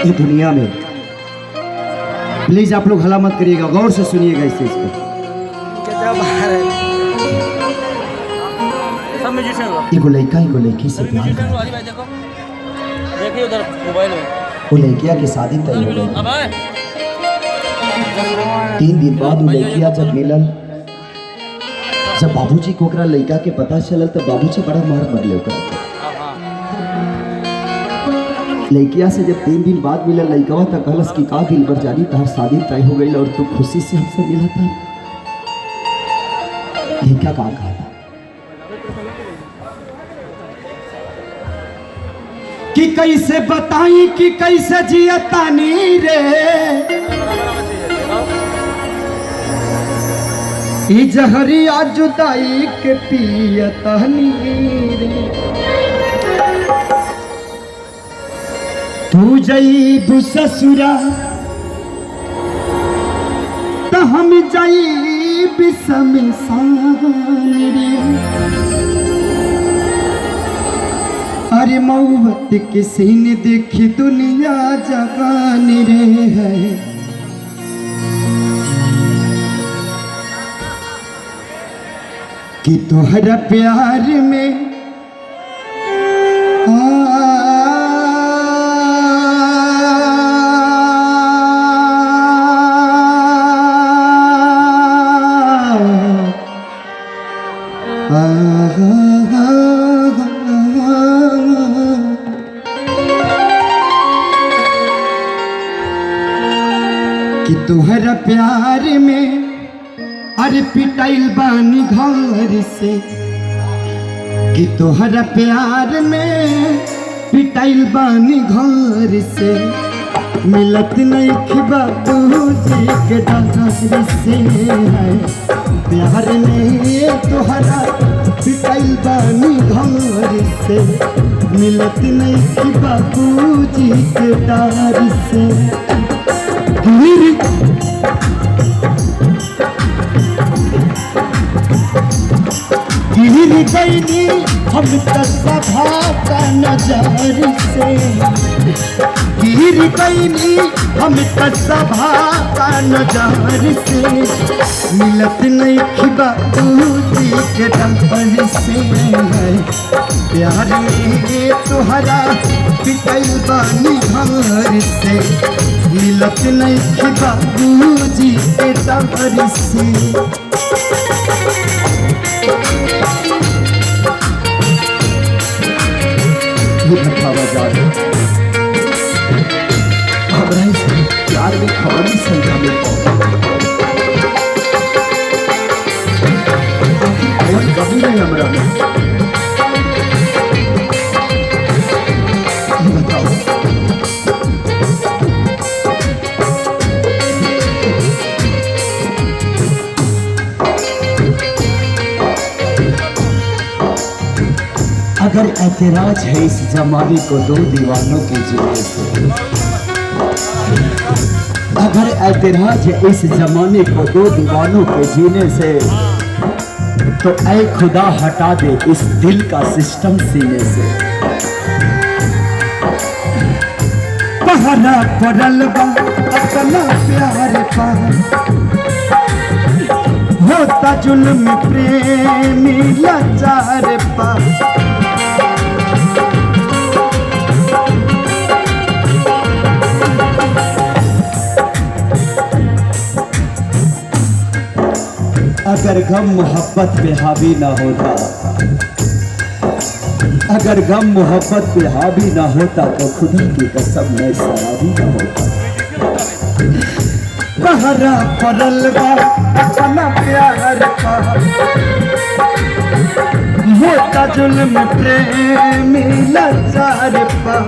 ये दुनिया में प्लीज आप लोग हला मत करिएगा, गौर से सुनिएगा इस चीज को। एगो लड़का एगो लड़की से प्यार कर, वो लड़किया की शादी तय हो गई। 3 दिन बाद वो लड़किया जब मिलल, जब बाबूजी को ओकरा लड़का के पता चलल तो बाबूजी बड़ा मार मरले ओकरा। लड़किया से जब 3 दिन बाद मिलल, लड़कवा तक कहलस कि का दिल भर जानी तहार शादी तय हो गई और तू खुशी से हमसे मिला था। लड़का का कहा था कि कैसे बताई कि कैसे जियतानी रे, ई जहरिया जुदाई के पियतानी रे। तू जईबू ससुरा तो हम जईब शमशान रे। अरे मौत किसी ने देखी दुनिया जवान रे है। कि तोहरा प्यार में कि तोहरा प्यार में अरे पिटाइल बानी घर से। कि तोहरा प्यार में पिटाइल बानी घर से। मिलत नहीं कि बाबूजी के डर से है। प्यार में तोहरा पिटाइल बानी घर से। मिलत नहीं कि बाबूजी के डर से। गिर गईनी हम सभा का नजर से। गिर गईनी हम सभा का नजर से। मिलत नहीं कि बाबूजी के डंपर से है। प्यार में तोहरा पिटाइल बानी घर से। मिलत नहीं कि बाबूजी के डंपर से। प्यार में खबर ही संख्या में कभी नहीं हमारा बताओ। अगर ऐतराज है इस जमाने को 2 दीवानों के जीने से। अगर ऐतराज है इस जमाने को 2 दीवानों के जीने से, तो ऐ खुदा हटा दे इस दिल का सिस्टम सीने से। पहरा पड़ल बा अपना प्यार पर, होता जुल्म प्रेमी लाचार पर। अगर गम मोहब्बत पे हावी ना होता, अगर गम मोहब्बत पे हावी ना होता, तो खुदा की कसम मैं शराबी ना होता। पहरा पड़ल बा अपना प्यार पर, होता जुल्म प्रेमी लाचार पर।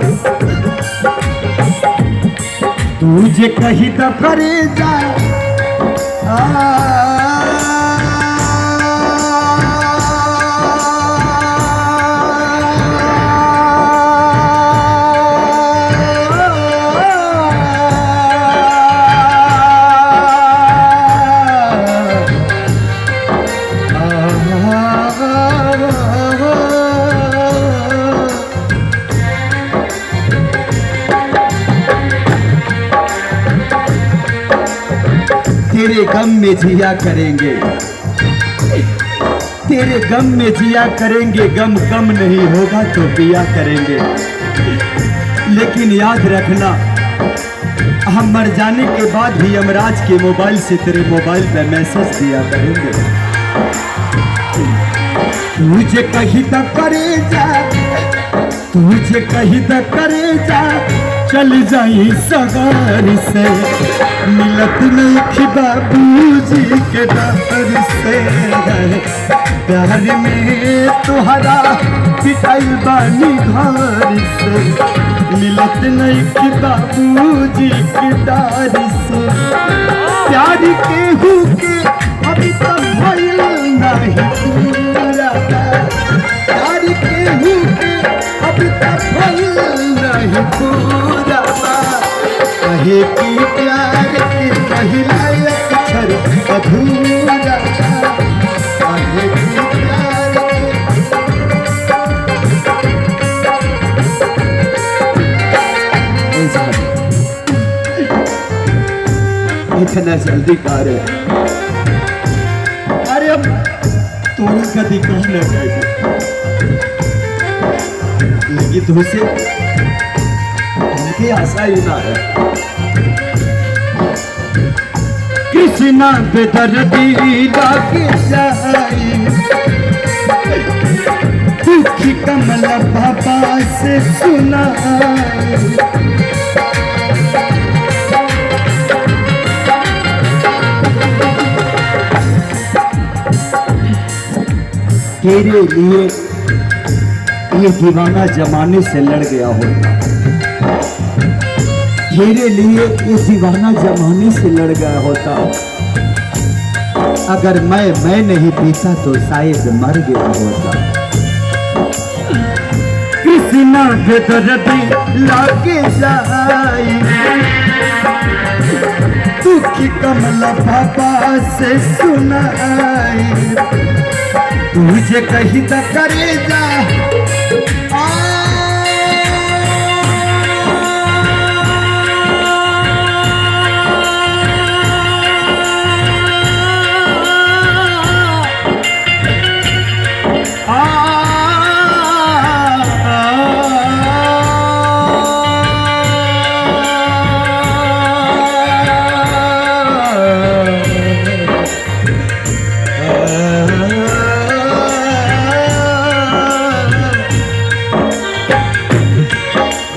तुझे कहीं तो करे जा तेरे गम में जिया करेंगे, तेरे गम में जिया करेंगे, गम कम नहीं होगा तो पिया करेंगे। लेकिन याद रखना, हम मर जाने के बाद भी यमराज के मोबाइल से तेरे मोबाइल पे मैसेज दिया करेंगे। तुझे कहीं तक करे जा, तुझे कहीं तक करे जा, चल जाई सगार से, मिलत नहीं बाबूजी के डर से। प्यार में तुहरा पिटाई बानी घर से, मिलत नहीं बाबूजी के डर से। प्यार के हुके अभी तक भइल नहीं पूरा, प्यार के हुके अभी तक भइल नहीं पूरा। कहे कि प्यार के पहिला अक्षर अधूरा, कहे कि प्यार इतना जल्दी कर। अरे अब तोरा कभी कहना चाहिए, लेकिन तुझसे उनकी आशा ही ना है। कृष्णा बेदर्दी लागे जाई, दुखी कमला बाबा से सुनाई। तेरे लिए ये दीवाना जमाने से लड़ गया होता, तेरे लिए ये दीवाना जमाने से लड़ गया होता। अगर मैं नहीं पीता तो शायद मर गया होता। कृष्णा बेदर्दी लागे जाई, दुखी कमला बाबा से सुनाई। तुझे कहीं तक करे जा,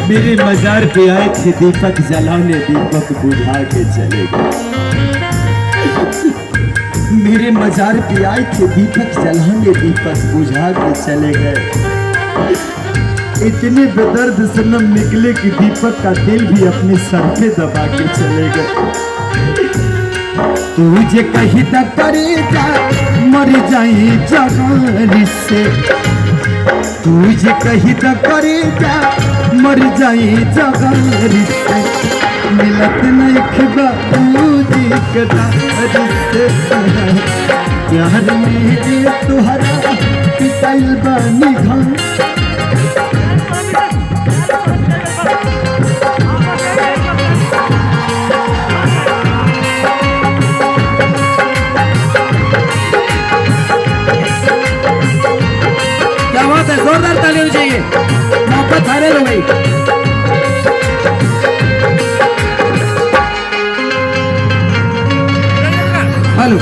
मेरे मजार पे आए थे दीपक जलाने, दीपक बुझा के चले गए। मेरे मजार पे आए थे दीपक जलाने, दीपक बुझा के चले गए। इतने बेदर्द सनम निकले कि दीपक का दिल भी अपने सर पे दबा के चले गए। तुझे कहीं तक करे जा, मर जाई जगानी से। तुझे कहीं तक करे जा, मर जाई जगानी से। मिलत नहीं बाबूजी के डर से। प्यार में तुहरा पिटाई बानी घर। जोरदार ताली होनी चाहिए, मोहब्बत फाइनल हो गई। हेलो,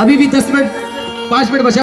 अभी भी 10 मिनट 5 मिनट बचा।